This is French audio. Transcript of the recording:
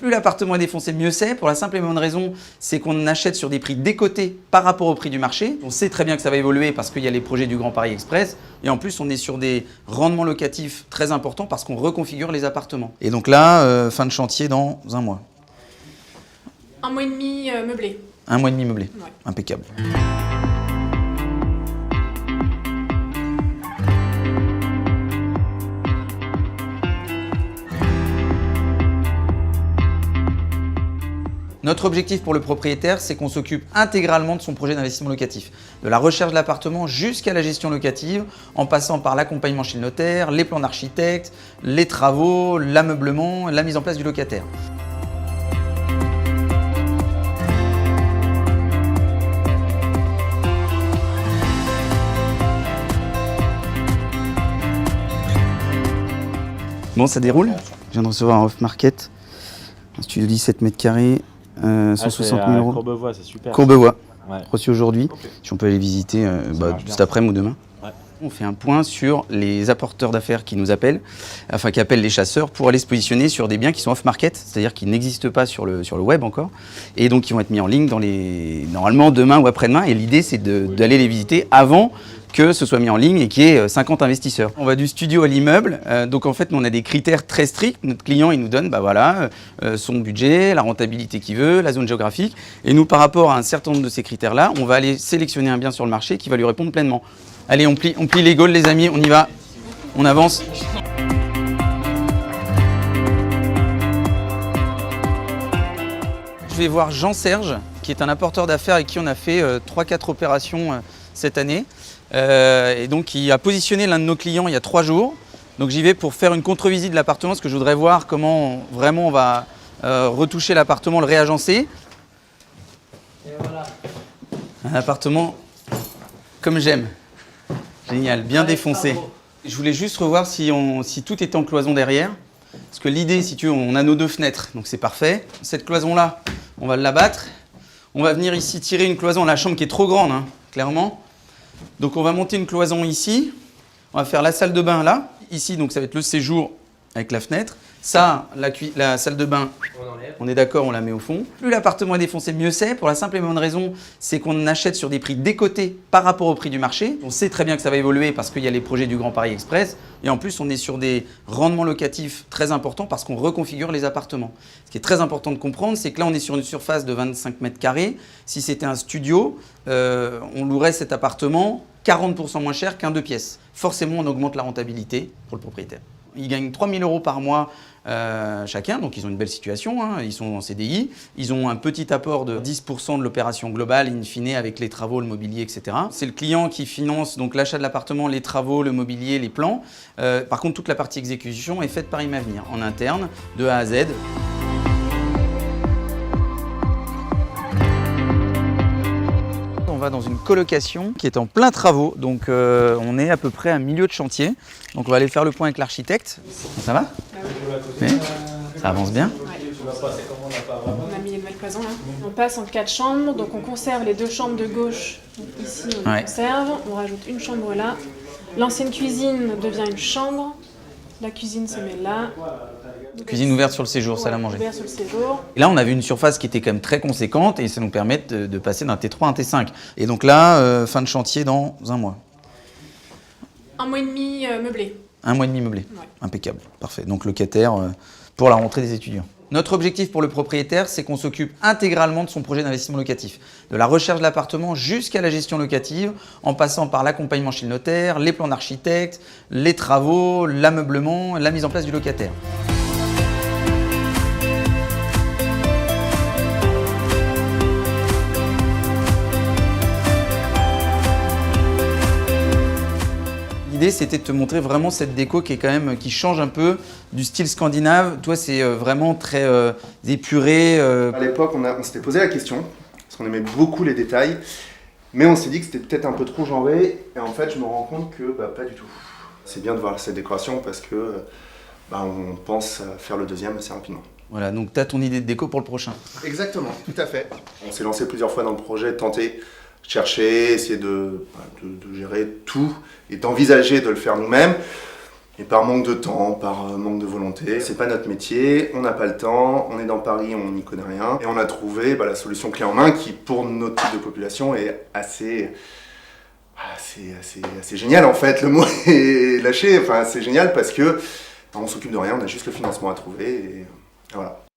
Plus l'appartement est défoncé, mieux c'est. Pour la simple et bonne raison, c'est qu'on achète sur des prix décotés par rapport au prix du marché. On sait très bien que ça va évoluer parce qu'il y a les projets du Grand Paris Express. Et en plus, on est sur des rendements locatifs très importants parce qu'on reconfigure les appartements. Et donc là, fin de chantier dans un mois. 1 mois et demi meublé. 1 mois et demi meublé. Ouais. Impeccable. Notre objectif pour le propriétaire, c'est qu'on s'occupe intégralement de son projet d'investissement locatif. De la recherche de l'appartement jusqu'à la gestion locative, en passant par l'accompagnement chez le notaire, les plans d'architecte, les travaux, l'ameublement, la mise en place du locataire. Bon, ça déroule. Je viens de recevoir un off-market, un studio 17 mètres carrés. 160 000 euros. Courbevoie, c'est super. Courbevoie, Ouais. reçu aujourd'hui. Okay. Si on peut aller visiter cet après-midi ou demain. Ouais. On fait un point sur les apporteurs d'affaires qui nous appellent, enfin qui appellent les chasseurs pour aller se positionner sur des biens qui sont off-market, c'est-à-dire qui n'existent pas sur le web encore, et donc qui vont être mis en ligne normalement demain ou après-demain. Et l'idée, c'est d'aller les visiter avant que ce soit mis en ligne et qu'il y ait 50 investisseurs. On va du studio à l'immeuble, donc en fait, nous, on a des critères très stricts. Notre client, il nous donne son budget, la rentabilité qu'il veut, la zone géographique. Et nous, par rapport à un certain nombre de ces critères-là, on va aller sélectionner un bien sur le marché qui va lui répondre pleinement. Allez, on plie les gaules, les amis, on y va, on avance. Je vais voir Jean-Serge, qui est un apporteur d'affaires avec qui on a fait 3-4 opérations cette année. Et donc il a positionné l'un de nos clients il y a 3 jours. Donc j'y vais pour faire une contre-visite de l'appartement parce que je voudrais voir comment vraiment on va retoucher l'appartement, le réagencer. Et voilà. Un appartement comme j'aime. Génial, bien défoncé. Je voulais juste revoir si tout était en cloison derrière. Parce que l'idée, si tu veux, on a nos 2 fenêtres, donc c'est parfait. Cette cloison-là, on va l'abattre. On va venir ici tirer une cloison, la chambre qui est trop grande, hein, clairement. Donc on va monter une cloison ici, on va faire la salle de bain là, ici donc ça va être le séjour avec la fenêtre. Ça, la salle de bain, on est d'accord, on la met au fond. Plus l'appartement est défoncé, mieux c'est. Pour la simple et bonne raison, c'est qu'on achète sur des prix décotés par rapport au prix du marché. On sait très bien que ça va évoluer parce qu'il y a les projets du Grand Paris Express. Et en plus, on est sur des rendements locatifs très importants parce qu'on reconfigure les appartements. Ce qui est très important de comprendre, c'est que là, on est sur une surface de 25 mètres carrés. Si c'était un studio, on louerait cet appartement 40% moins cher qu'un 2 pièces. Forcément, on augmente la rentabilité pour le propriétaire. Ils gagnent 3 000 euros par mois chacun, donc ils ont une belle situation, hein, ils sont en CDI. Ils ont un petit apport de 10% de l'opération globale, in fine, avec les travaux, le mobilier, etc. C'est le client qui finance donc l'achat de l'appartement, les travaux, le mobilier, les plans. Par contre, toute la partie exécution est faite par Imavenir, en interne, de A à Z. On va dans une colocation qui est en plein travaux, donc on est à peu près à milieu de chantier. Donc on va aller faire le point avec l'architecte. Ça va? Oui. Ça avance bien? On a mis les nouvelles cloisons là. On passe en 4 chambres, donc on conserve les 2 chambres de gauche. Donc ici on les conserve, on rajoute une chambre là. L'ancienne cuisine devient une chambre. La cuisine se met là. Cuisine ouverte sur le séjour, salle à manger. Ouverte sur le séjour. Et là, on avait une surface qui était quand même très conséquente et ça nous permet de passer d'un T3 à un T5. Et donc là, fin de chantier dans un mois. 1 mois et demi meublé. 1 mois et demi meublé. Ouais. Impeccable, parfait. Donc locataire pour la rentrée des étudiants. Notre objectif pour le propriétaire, c'est qu'on s'occupe intégralement de son projet d'investissement locatif. De la recherche de l'appartement jusqu'à la gestion locative, en passant par l'accompagnement chez le notaire, les plans d'architecte, les travaux, l'ameublement, la mise en place du locataire. L'idée, c'était de te montrer vraiment cette déco qui est quand même, qui change un peu du style scandinave. Toi, c'est vraiment très épuré. À l'époque, on s'était posé la question, parce qu'on aimait beaucoup les détails, mais on s'est dit que c'était peut-être un peu trop genré, et en fait, je me rends compte que pas du tout. C'est bien de voir cette décoration parce que on pense faire le deuxième assez rapidement. Voilà, donc tu as ton idée de déco pour le prochain. Exactement, tout à fait. On s'est lancé plusieurs fois dans le projet, tenter, chercher, essayer de gérer tout et d'envisager de le faire nous-mêmes. Et par manque de temps, par manque de volonté, c'est pas notre métier, on n'a pas le temps, on est dans Paris, on n'y connaît rien. Et on a trouvé la solution clé en main qui, pour notre type de population, est assez génial en fait. Le mot est lâché, enfin c'est génial parce que on s'occupe de rien, on a juste le financement à trouver et voilà.